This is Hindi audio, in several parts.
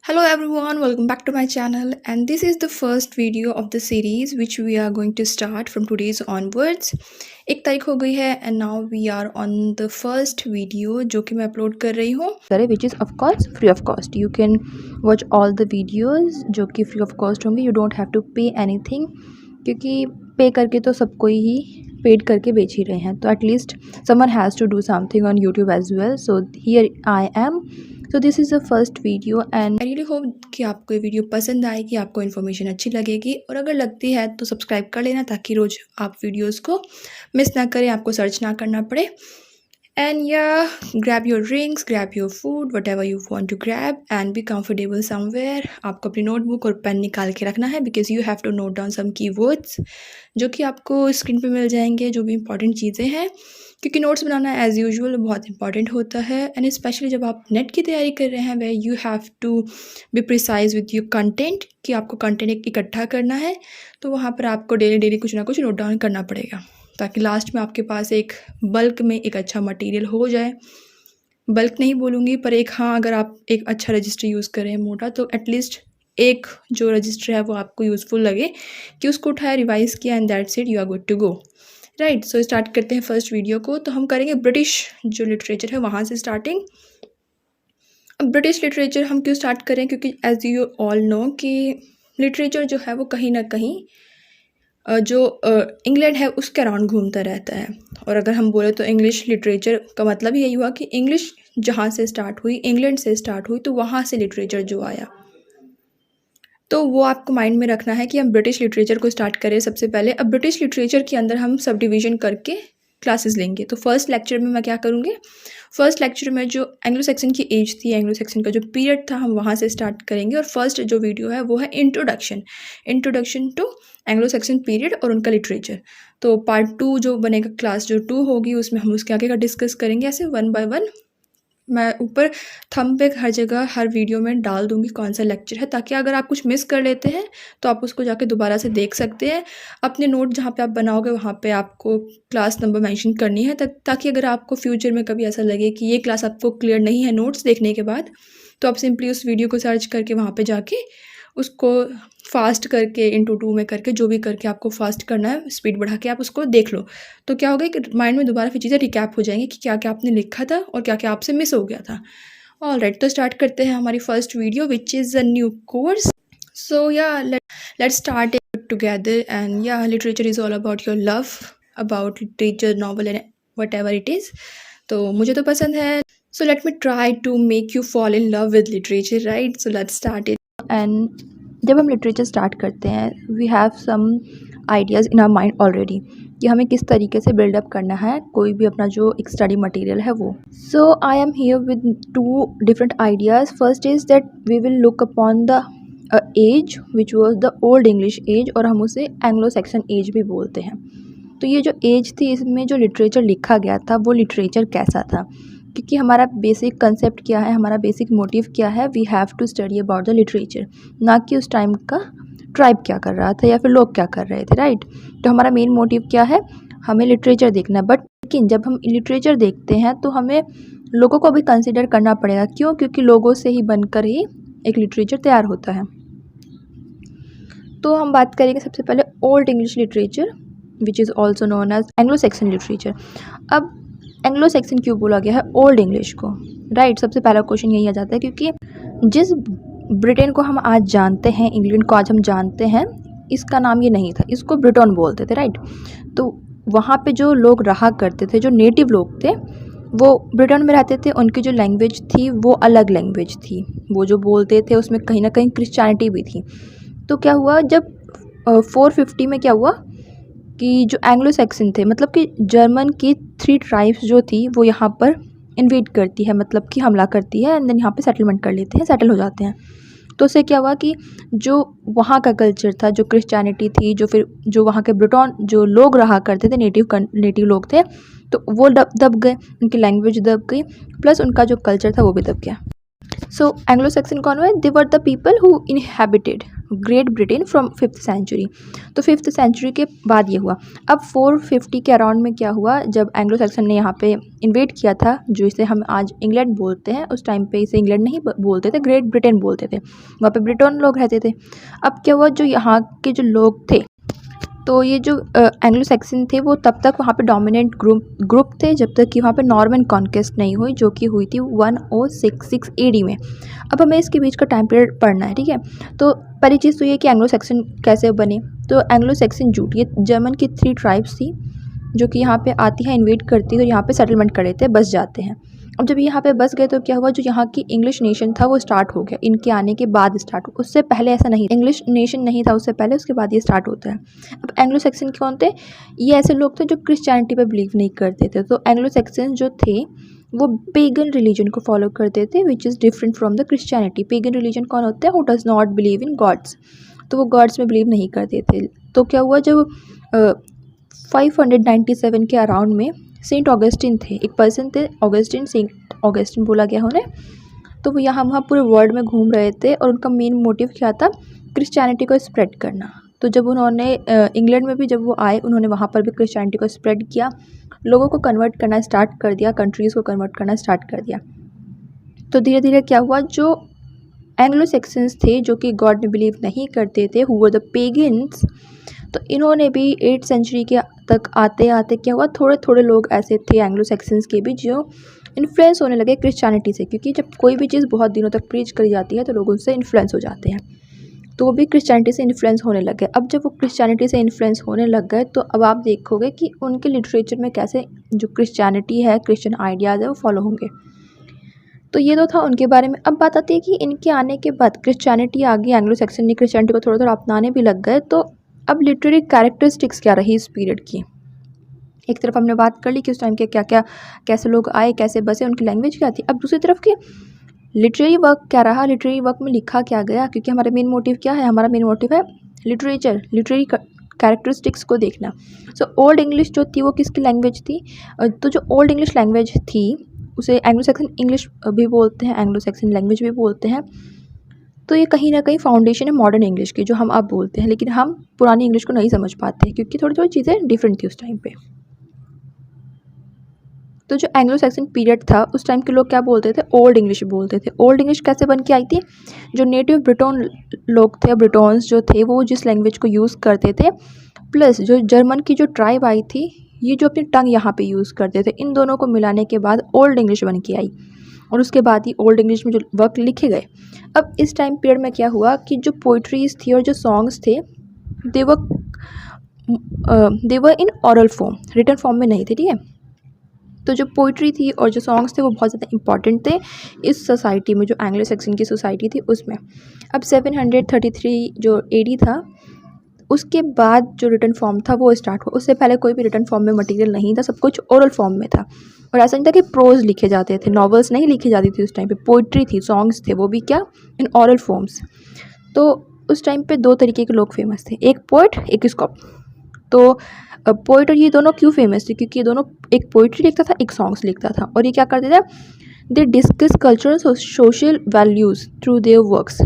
Hello everyone, welcome back to my channel, and this is the first video of the series which we are going to start from today's onwards. एक तारीख हो गई है and now we are on the first video जो कि मैं अपलोड कर रही हूँ which is of course free of cost. You can watch all the videos जो कि free of cost होंगे. You don't have to pay anything क्योंकि पे करके तो सबको ही पेड करके बेच ही रहे हैं, तो at least someone has to do something on YouTube as well. So here I am. So this is the first video and I really hope कि आपको ये वीडियो पसंद आएगी, आपको इन्फॉर्मेशन अच्छी लगेगी, और अगर लगती है तो सब्सक्राइब कर लेना ताकि रोज़ आप वीडियोस को मिस ना करें, आपको सर्च ना करना पड़े. And yeah, grab your drinks, grab your food, whatever you want to grab and be comfortable somewhere. आपको अपनी नोटबुक और पेन निकाल के रखना है because you have to note down some keywords जो कि आपको स्क्रीन पे मिल जाएंगे, जो भी इंपॉर्टेंट चीज़ें हैं, क्योंकि नोट्स बनाना एज़ यूजुअल बहुत इंपॉर्टेंट होता है. एंड स्पेशली जब आप नेट की तैयारी कर रहे हैं way you have to be precise with your content, कि आपको कंटेंट इकट्ठा करना है, तो वहाँ पर आपको डेली कुछ ना कुछ नोट डाउन करना पड़ेगा ताकि लास्ट में आपके पास एक बल्क में एक अच्छा मटेरियल हो जाए. बल्क नहीं बोलूँगी पर एक अगर आप एक अच्छा रजिस्टर यूज़ करें मोटा, तो एटलीस्ट एक जो रजिस्टर है वो आपको यूज़फुल लगे कि उसको उठाया, रिवाइज़ किया and that's it, you are good to go. Right, so start करते हैं फर्स्ट वीडियो को. तो हम करेंगे ब्रिटिश जो लिटरेचर है वहाँ से स्टार्टिंग. अब ब्रिटिश लिटरेचर हम क्यों स्टार्ट करें, क्योंकि एज यू ऑल नो कि लिटरेचर जो है वो कहीं ना कहीं जो इंग्लैंड है उसके अराउंड घूमता रहता है. और अगर हम बोले तो इंग्लिश लिटरेचर का मतलब यही हुआ कि इंग्लिश जहाँ से स्टार्ट हुई, इंग्लैंड से स्टार्ट हुई, तो वहाँ से लिटरेचर जो आया, तो वो आपको माइंड में रखना है कि हम ब्रिटिश लिटरेचर को स्टार्ट करें सबसे पहले. अब ब्रिटिश लिटरेचर के अंदर हम सब डिवीज़न करके क्लासेस लेंगे. तो फर्स्ट लेक्चर में मैं क्या करूँगी, फर्स्ट लेक्चर में जो एंग्लो सेक्शन की एज थी, एंग्लो सेक्शन का जो पीरियड था, हम वहाँ से स्टार्ट करेंगे. और फर्स्ट जो वीडियो है वो है introduction to Anglo Saxon period और उनका लिटरेचर. तो पार्ट 2 जो बनेगा, क्लास जो 2 होगी, उसमें हम उसके आगे का डिस्कस करेंगे. ऐसे 1 बाय 1 मैं ऊपर थंब पे हर जगह हर वीडियो में डाल दूँगी कौन सा लेक्चर है, ताकि अगर आप कुछ मिस कर लेते हैं तो आप उसको जाके दोबारा से देख सकते हैं. अपने नोट जहाँ पे आप बनाओगे वहाँ पे आपको क्लास नंबर मेंशन करनी है, ताकि अगर आपको फ्यूचर में कभी ऐसा लगे कि ये क्लास आपको क्लियर नहीं है नोट्स देखने के बाद, तो आप सिंपली उस वीडियो को सर्च करके वहाँ पर जाके उसको फास्ट करके इंटू 2 में करके, जो भी करके आपको फास्ट करना है, स्पीड बढ़ा के आप उसको देख लो. तो क्या होगा कि माइंड में दोबारा फिर चीज़ें रिकैप हो जाएंगी कि क्या क्या आपने लिखा था और क्या क्या आपसे मिस हो गया था. ऑलराइट, तो स्टार्ट करते हैं हमारी first video which is a new course. So yeah let's start it together. And yeah literature is all about your love, about literature, novel and whatever it is. तो मुझे तो पसंद है. So let me try to make you fall in love with literature. Right, so let's start it. And जब हम लिटरेचर स्टार्ट करते हैं we have some ideas in our mind already कि हमें किस तरीके से बिल्डअप करना है कोई भी अपना जो एक स्टडी मटेरियल है वो. So I am here with 2 different ideas. First is that we will look upon the age which was the old English age, और हम उसे एंग्लो सेक्शन एज भी बोलते हैं. तो ये जो एज थी, इसमें जो लिटरेचर लिखा गया था वो लिटरेचर कैसा था, क्योंकि हमारा बेसिक कंसेप्ट क्या है, हमारा बेसिक मोटिव क्या है, we have to study about the literature, ना कि उस टाइम का ट्राइब क्या कर रहा था या फिर लोग क्या कर रहे थे. राइट, तो हमारा मेन मोटिव क्या है, हमें लिटरेचर देखना है. बट लेकिन जब हम लिटरेचर देखते हैं तो हमें लोगों को भी कंसिडर करना पड़ेगा. क्यों? क्योंकि लोगों से ही बनकर ही एक लिटरेचर तैयार होता है. तो हम बात करेंगे सबसे पहले old English literature which is also known as Anglo Saxon literature. अब एंग्लो सेक्शन क्यों बोला गया है ओल्ड इंग्लिश को? राइट, सबसे पहला क्वेश्चन यही आ जाता है क्योंकि जिस ब्रिटेन को हम आज जानते हैं, इंग्लैंड को आज हम जानते हैं, इसका नाम ये नहीं था, इसको ब्रिटेन बोलते थे. राइट, तो वहाँ पे जो लोग रहा करते थे, जो नेटिव लोग थे, वो ब्रिटेन में रहते थे. उनकी जो लैंग्वेज थी वो अलग लैंग्वेज थी, वो जो बोलते थे उसमें कहीं ना कहीं क्रिश्चियनिटी भी थी. तो क्या हुआ, जब 450 में क्या हुआ कि जो एंग्लो सेक्शन थे, मतलब कि जर्मन की 3 ट्राइब्स जो थी वो यहाँ पर इन्वेड करती है, मतलब कि हमला करती है, एंड देन यहाँ पे सेटलमेंट कर लेते हैं, सेटल हो जाते हैं. तो उससे क्या हुआ कि जो वहाँ का कल्चर था, जो क्रिश्चियनिटी थी, जो वहाँ के ब्रिटेन जो लोग रहा करते थे, नेटिव लोग थे, तो वो दब गए, उनकी लैंग्वेज दब गई, प्लस उनका जो कल्चर था वो भी दब गया. सो एंग्लो सेक्सन कौन हुए? They were the people who inhabited Great Britain from 5th century. तो 5th सेंचुरी के बाद ये हुआ। अब 450 के अराउंड में क्या हुआ, जब एंग्लो सेक्सन ने यहाँ पे इन्वेट किया था, जो इसे हम आज इंग्लैंड बोलते हैं, उस टाइम पे इसे इंग्लैंड नहीं बोलते थे, ग्रेट ब्रिटेन बोलते थे। वहाँ पे ब्रिटेन लोग रहते थे। अब क्या हुआ, जो यहाँ के जो लोग थे, तो ये जो एंग्लो सेक्सन थे वो तब तक वहाँ पे डोमिनेंट ग्रुप थे जब तक कि वहाँ पे नॉर्मन कॉन्क्वेस्ट नहीं हुई, जो कि हुई थी 1066 AD में। अब हमें इसके बीच का टाइम पीरियड पढ़ना है, ठीक है। तो पहली चीज़ तो ये कि एंग्लो सेक्सन कैसे बने। तो एंग्लो सेक्सन जूट, ये जर्मन की 3 ट्राइब्स थी जो कि यहाँ पे आती हैं, इन्वेट करती है और यहाँ पे सेटलमेंट कर लेते हैं, बस जाते हैं। अब जब यहाँ पे बस गए तो क्या हुआ, जो यहाँ की इंग्लिश नेशन था वो स्टार्ट हो गया इनके आने के बाद स्टार्ट हुआ। उससे पहले ऐसा नहीं, इंग्लिश नेशन नहीं था उससे पहले, उसके बाद ये स्टार्ट होता है। अब एंग्लो सेक्सन कौन थे? ये ऐसे लोग थे जो क्रिश्चियनिटी पे बिलीव नहीं करते थे। तो एंग्लो सेक्सन जो थे वो पेगन रिलीजन को फॉलो करते थे, which is different from the Christianity. Pagan religion कौन होते हैं? Who does not believe in gods. तो वो गॉड्स में बिलीव नहीं करते थे। तो क्या हुआ, जब 597 के अराउंड में सेंट ऑगस्टिन थे, एक पर्सन थे ऑगस्टिन, सेंट ऑगस्टिन बोला गया उन्हें। तो वो यहाँ वहाँ पूरे वर्ल्ड में घूम रहे थे और उनका मेन मोटिव क्या था? क्रिश्चियनिटी को स्प्रेड करना। तो जब उन्होंने इंग्लैंड में भी जब वो आए, उन्होंने वहाँ पर भी क्रिश्चियनिटी को स्प्रेड किया, लोगों को कन्वर्ट करना स्टार्ट कर दिया, कंट्रीज़ को कन्वर्ट करना स्टार्ट कर दिया। तो धीरे धीरे क्या हुआ, जो एंग्लो सेक्शंस थे जो कि गॉड में बिलीव नहीं करते थे, हु वर द पेगन्स, तो इन्होंने भी 8th सेंचुरी के तक आते आते क्या हुआ, थोड़े थोड़े लोग ऐसे थे एंग्लो सेक्शंस के भी जो इन्फ्लुएंस होने लगे क्रिश्चियनिटी से, क्योंकि जब कोई भी चीज़ बहुत दिनों तक प्रीच करी जाती है तो लोग उससे इन्फ्लुएंस हो जाते हैं। तो वो भी क्रिश्चियनिटी से इन्फ्लुएंस होने लग गए। अब जब वो क्रिश्चियनिटी से इन्फ्लुएंस होने लग गए तो अब आप देखोगे कि उनके लिटरेचर में कैसे जो क्रिश्चियनिटी है, क्रिश्चियन आइडियाज़ है, वो फॉलो होंगे। तो ये तो था उनके बारे में। अब बात आती है कि इनके आने के बाद क्रिश्चियनिटी आ गई, एंग्लो सेक्शन ने क्रिश्चियनिटी को थोड़ा थोड़ा अपनाने भी लग गए। तो अब लिटरेरी कैरेक्टरिस्टिक्स क्या रही इस पीरियड की? एक तरफ हमने बात कर ली कि उस टाइम के क्या क्या, कैसे लोग आए, कैसे बसे, उनकी लैंग्वेज क्या थी। अब दूसरी तरफ की लिटरेरी वर्क क्या रहा, लिटरेरी वर्क में लिखा क्या गया, क्योंकि हमारा मेन मोटिव क्या है? हमारा मेन मोटिव है लिटरेचर, लिटरेरी कैरेक्टरिस्टिक्स को देखना। सो ओल्ड इंग्लिश जो थी वो किसकी लैंग्वेज थी? तो जो ओल्ड इंग्लिश लैंग्वेज थी उसे एंग्लो सेक्सन इंग्लिश भी बोलते हैं, एंग्लो सेक्सन लैंग्वेज भी बोलते हैं। तो ये कहीं ना कहीं फाउंडेशन है मॉडर्न इंग्लिश की, जो हम अब बोलते हैं, लेकिन हम पुरानी इंग्लिश को नहीं समझ पाते क्योंकि थोड़ी थोड़ी चीज़ें डिफरेंट थी उस टाइम पे। तो जो एंग्लो सेक्सन पीरियड था उस टाइम के लोग क्या बोलते थे? ओल्ड इंग्लिश बोलते थे। ओल्ड इंग्लिश कैसे बन के आई थी? जो नेटिव ब्रिटोन लोग थे, ब्रिटोन्स जो थे, वो जिस लैंग्वेज को यूज़ करते थे, प्लस जो जर्मन की जो ट्राइब आई थी, ये जो अपनी टंग यहाँ पे यूज़ करते थे, इन दोनों को मिलाने के बाद ओल्ड इंग्लिश बन के आई और उसके बाद ही ओल्ड इंग्लिश में जो वर्क लिखे गए। अब इस टाइम पीरियड में क्या हुआ कि जो पोइट्रीज़ थी और जो सॉन्ग्स थे, they were in ऑरल form, written form में नहीं थे, ठीक है। तो जो पोइट्री थी और जो सॉन्ग्स थे वो बहुत ज़्यादा इंपॉर्टेंट थे इस सोसाइटी में, जो एंग्लो सेक्सन की सोसाइटी थी उसमें। अब 733 जो AD था, उसके बाद जो रिटन फॉर्म था वो स्टार्ट हुआ। उससे पहले कोई भी रिटन फॉर्म में मटेरियल नहीं था, सब कुछ ओरल फॉर्म में था। और ऐसा नहीं था कि प्रोज लिखे जाते थे, नॉवेल्स नहीं लिखी जाती थी उस टाइम पे, पोइट्री थी, सॉन्ग्स थे, वो भी क्या, इन ओरल फॉर्म्स। तो उस टाइम पे 2 तरीके के लोग फेमस थे, एक पोइट, एक स्कॉप। तो पोइट और ये दोनों क्यों फेमस थे? क्योंकि ये दोनों, एक पोइट्री लिखता था, एक सॉन्ग्स लिखता था, और ये क्या करते थे? They discuss cultural social values through their works.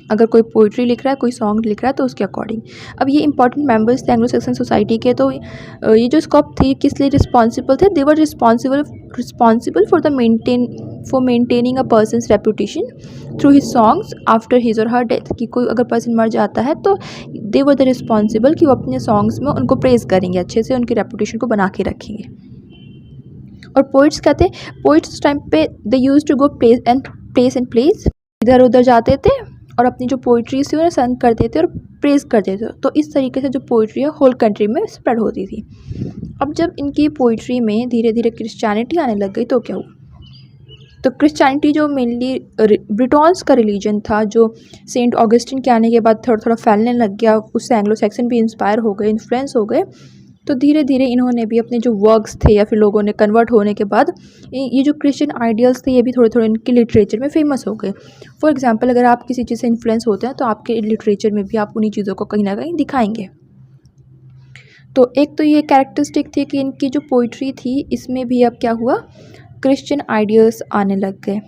अगर कोई पोइट्री लिख रहा है, कोई सॉन्ग लिख रहा है, तो उसके अकॉर्डिंग। अब ये इंपॉर्टेंट मेंबर्स थे एंग्लो सेक्सन सोसाइटी के। तो ये जो स्कॉप थे किस लिए रिस्पॉन्सिबल थे? They were responsible for maintaining a person's reputation through his songs after his और हर डेथ। कि कोई अगर पर्सन मर जाता है तो दे वर द रिस्पॉन्सिबल कि वो अपने सॉन्ग्स में उनको प्रेज करेंगे, अच्छे से उनकी रेपुटेशन को बना के रखेंगे। और पोइट्स क्या थे? पोइट्स उस टाइम पे दे यूज टू गो प्लेस, इधर उधर जाते थे और अपनी जो पोइट्री थी उन्हें संग करते थे और प्रेज करते थे। तो इस तरीके से जो पोइट्री है होल कंट्री में स्प्रेड होती थी। अब जब इनकी पोइट्री में धीरे धीरे क्रिश्चियनिटी आने लग गई तो क्या हुआ? तो क्रिश्चियनिटी जो मेनली ब्रिटॉन्स का रिलीजन था, जो सेंट ऑगस्टिन के आने के बाद थोड़ा थोड़ा फैलने लग गया, उससे एंग्लो सेक्सन भी इंस्पायर हो गए, इन्फ्लुएंस हो गए। तो धीरे धीरे इन्होंने भी अपने जो वर्क्स थे या फिर लोगों ने कन्वर्ट होने के बाद ये जो क्रिश्चियन आइडियल्स थे ये भी थोड़े थोड़े इनके लिटरेचर में फेमस हो गए। फॉर एग्जांपल, अगर आप किसी चीज़ से इन्फ्लुएंस होते हैं तो आपके लिटरेचर में भी आप उन्हीं चीज़ों को कहीं ना कहीं दिखाएंगे। तो एक तो ये कैरेक्टरिस्टिक थी कि इनकी जो पोइट्री थी इसमें भी अब क्या हुआ, क्रिश्चियन आइडियल्स आने लग गए।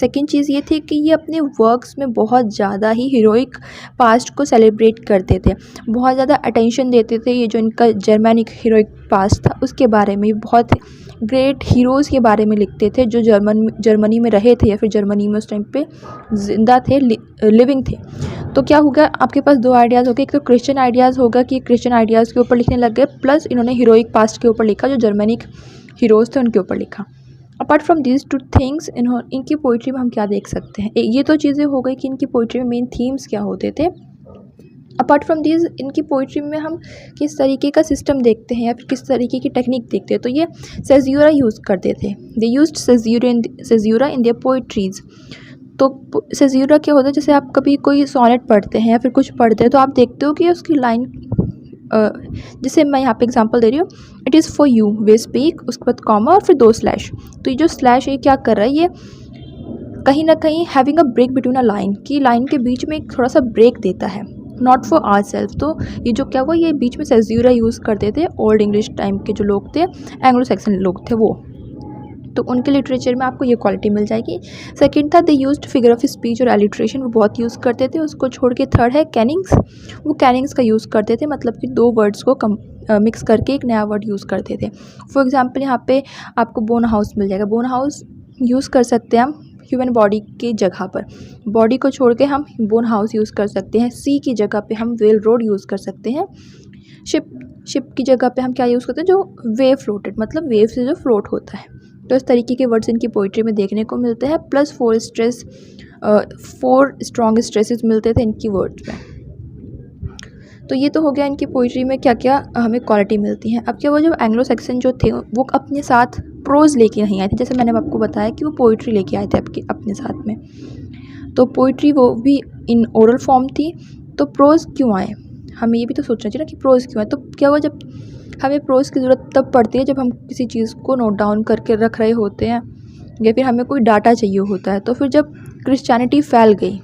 सेकंड चीज़ ये थी कि ये अपने वर्क्स में बहुत ज़्यादा ही हीरोइक पास्ट को सेलिब्रेट करते थे, बहुत ज़्यादा अटेंशन देते थे। ये जो इनका जर्मनिक हीरोइक पास्ट था उसके बारे में, बहुत ग्रेट हीरोज़ के बारे में लिखते थे जो जर्मनी में रहे थे या फिर जर्मनी में उस टाइम पे ज़िंदा थे, लिविंग थे। तो क्या होगा, आपके पास दो आइडियाज़ हो गए। एक तो क्रिश्चियन आइडियाज़ होगा कि क्रिश्चियन आइडियाज़ के ऊपर लिखने लग गए, प्लस इन्होंने हीरोइक पास्ट के ऊपर लिखा, जो जर्मनिक हीरोज़ थे उनके ऊपर लिखा। Apart from these two things, इनकी पोइट्री में हम क्या देख सकते हैं, ये तो चीज़ें हो गई कि इनकी पोइट्री में मेन थीम्स क्या होते थे। अपार्ट फ्रॉम दीज, इनकी पोइट्री में हम किस तरीके का सिस्टम देखते हैं या फिर किस तरीके की टेक्निक देखते हैं। तो ये सेज्यूरा यूज़ करते थे, they used caesura in their poetries. तो सेज्यूरा क्या होता है, जैसे आप कभी कोई सोनेट पढ़ते हैं या फिर कुछ पढ़ते हैं तो आप देखते हो कि उसकी लाइन, जैसे मैं यहाँ पे एग्जांपल दे रही हूँ, it is for you way speak, उसके बाद कॉमा और फिर 2 स्लैश। तो ये जो स्लैश है क्या कर रहा है, ये कहीं ना कहीं having a break between a line, की लाइन के बीच में एक थोड़ा सा ब्रेक देता है, नॉट फॉर आवर सेल्फ। तो ये जो क्या हुआ, ये बीच में सेज्यूरा यूज़ करते थे ओल्ड इंग्लिश टाइम के जो लोग थे, एंग्लो सैक्सन लोग थे वो, तो उनके लिटरेचर में आपको ये क्वालिटी मिल जाएगी। सेकंड था they used figure of speech और एलिट्रेशन, वो बहुत यूज़ करते थे। उसको छोड़ के थर्ड है कैनिंग्स, वो कैनिंग्स का यूज़ करते थे, मतलब कि 2 वर्ड्स को मिक्स करके एक नया वर्ड यूज़ करते थे। फॉर एग्जांपल यहाँ पे आपको बोन हाउस मिल जाएगा, बोन हाउस यूज़ कर सकते हैं हम ह्यूमन बॉडी की जगह पर, बॉडी को छोड़ के हम बोन हाउस यूज़ कर सकते हैं। सी की जगह पे हम वेल रोड यूज़ कर सकते हैं। शिप की जगह पे हम क्या यूज़ करते हैं, जो वेव फ्लोटेड, मतलब वेव से जो फ्लोट होता है। तो इस तरीके के वर्ड्स इनकी पोइट्री में देखने को मिलते हैं, प्लस 4 स्ट्रॉन्ग स्ट्रेसेस मिलते थे इनकी वर्ड्स में। तो ये तो हो गया इनकी पोइट्री में क्या क्या हमें क्वालिटी मिलती है। अब क्या, वो जो एंग्लो सेक्सन जो थे वो अपने साथ प्रोज लेके नहीं आए थे, जैसे मैंने आपको बताया कि वो पोइट्री लेके आए थे अपने साथ में। तो पोइट्री वो भी इन ओरल फॉर्म थी, तो प्रोज क्यों आए, हमें ये भी तो सोचना चाहिए ना कि प्रोज क्यों आए। तो क्या हुआ, जब हमें प्रोज की ज़रूरत तब पड़ती है जब हम किसी चीज़ को नोट डाउन करके रख रहे होते हैं या फिर हमें कोई डाटा चाहिए होता है। तो फिर जब क्रिश्चियनिटी फैल गई,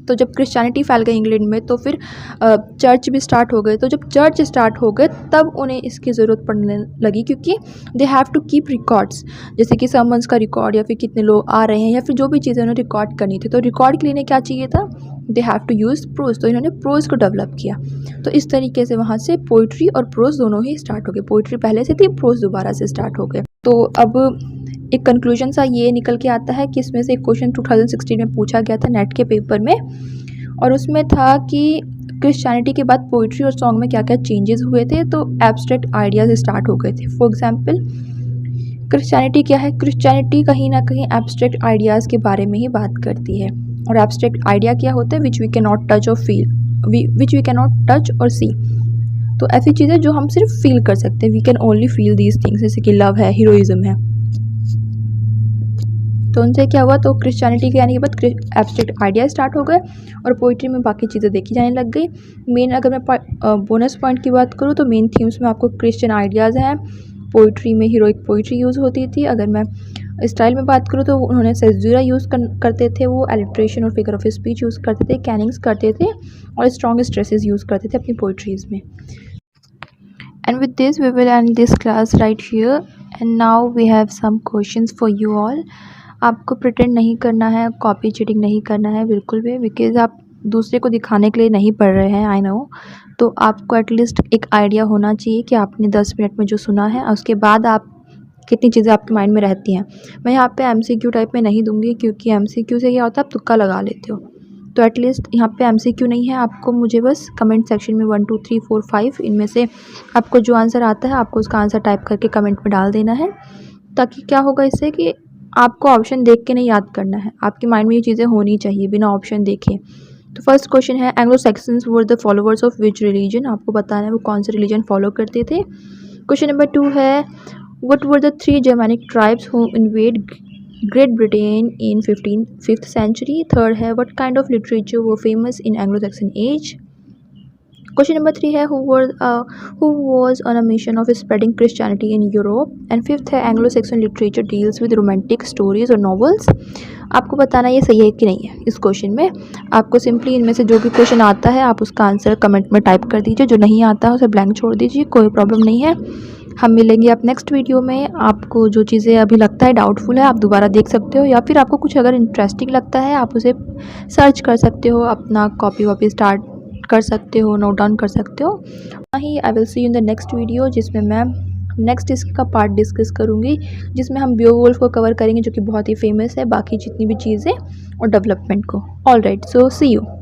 तो जब क्रिश्चियनिटी फैल गई इंग्लैंड में, तो फिर चर्च भी स्टार्ट हो गए। तो जब चर्च स्टार्ट हो गए तब उन्हें इसकी ज़रूरत पड़ने लगी, क्योंकि they have to keep records, जैसे कि समन्स का रिकॉर्ड या फिर कितने लोग आ रहे हैं या फिर जो भी चीज़ें उन्हें रिकॉर्ड करनी थी। तो रिकॉर्ड के लिए इन्हें क्या चाहिए था, they have to use prose. तो इन्होंने प्रोज को डेवलप किया। तो इस तरीके से वहाँ से पोइट्री और प्रोज दोनों ही स्टार्ट हो गए। पोइट्री पहले से थी, प्रोज दोबारा से स्टार्ट हो गए। तो अब एक कंक्लूजन सा ये निकल के आता है कि इसमें से एक क्वेश्चन 2016 में पूछा गया था नेट के पेपर में, और उसमें था कि क्रिश्चियनिटी के बाद पोइट्री और सॉन्ग में क्या क्या चेंजेस हुए थे। तो एब्स्ट्रैक्ट आइडियाज़ स्टार्ट हो गए थे। फॉर एग्जांपल, क्रिश्चियनिटी क्या है, क्रिश्चियनिटी कहीं ना कहीं एब्स्ट्रैक्ट आइडियाज़ के बारे में ही बात करती है। और एब्स्ट्रैक्ट आइडिया क्या होता है, which we can not touch और feel, which we can not touch और सी। तो ऐसी चीज़ें जो हम सिर्फ फील कर सकते हैं, we can only feel these things, जैसे कि लव है, हीरोइज्म है। तो उनसे क्या हुआ, तो क्रिश्चियनिटी के आने के बाद एब्स्ट्रैक्ट आइडिया स्टार्ट हो गए और पोइट्री में बाकी चीज़ें देखी जाने लग गई। मेन अगर मैं बोनस पॉइंट की बात करूँ तो मेन थीम्स में आपको क्रिश्चियन आइडियाज़ हैं। पोइट्री में हीरोइक पोइट्री यूज़ होती थी। अगर मैं स्टाइल में बात करूँ तो उन्होंने सेज्यूरा यूज़ करते थे, वो एलिट्रेशन और फिगर ऑफ स्पीच यूज़ करते थे, कैनिंग्स करते थे और स्ट्रॉन्ग स्ट्रेसेस यूज़ करते थे अपनी पोइट्रीज़ में। And with this we will end this class right here, and now we have some questions for you all. आपको प्रिटेंड नहीं करना है, कॉपी चीटिंग नहीं करना है बिल्कुल भी, बिकॉज आप दूसरे को दिखाने के लिए नहीं पढ़ रहे हैं, आई नो। तो आपको एटलीस्ट एक आइडिया होना चाहिए कि आपने 10 मिनट में जो सुना है उसके बाद आप कितनी चीज़ें आपके माइंड में रहती हैं। मैं यहाँ पे MCQ टाइप में नहीं दूंगी, क्योंकि MCQ से क्या होता है, आप तुक्का लगा लेते हो। तो एटलीस्ट यहाँ पे MCQ नहीं है, आपको मुझे बस कमेंट सेक्शन में 1 2 3 4 5 इनमें से आपको जो आंसर आता है आपको उसका आंसर टाइप करके कमेंट में डाल देना है, ताकि क्या होगा इससे कि आपको ऑप्शन देख के नहीं याद करना है, आपके माइंड में ये चीज़ें होनी चाहिए बिना ऑप्शन देखे। तो फर्स्ट क्वेश्चन है, Anglo Saxons were the followers of which religion, आपको बताना है वो कौन से रिलीजन फॉलो करते थे। क्वेश्चन नंबर 2 है, what were the 3 Germanic tribes who invaded Great Britain in 5th century। Third है, what kind of literature were famous in Anglo Saxon age. Question number 3 है, who was on a mission of spreading Christianity in Europe। And fifth है, Anglo Saxon literature deals with romantic stories और नॉवेल्स। आपको बताना ये सही है कि नहीं है। इस क्वेश्चन में आपको सिंपली इनमें से जो भी क्वेश्चन आता है आप उसका आंसर कमेंट में टाइप कर दीजिए, जो नहीं आता है उसे ब्लैंक छोड़ दीजिए, कोई प्रॉब्लम नहीं है। हम मिलेंगे अब नेक्स्ट वीडियो में। आपको जो चीज़ें अभी लगता है डाउटफुल है, आप दोबारा देख सकते हो, या फिर आपको कुछ अगर इंटरेस्टिंग लगता है आप उसे सर्च कर सकते हो, अपना कॉपी वॉपी स्टार्ट कर सकते हो, नोट डाउन कर सकते हो। वहीं I will see you in the next video, जिसमें मैं नेक्स्ट इसका पार्ट डिस्कस करूँगी, जिसमें हम बियोवुल्फ को कवर करेंगे, जो कि बहुत ही फेमस है, बाकी जितनी भी चीज़ें और डेवलपमेंट को। All right, so see you.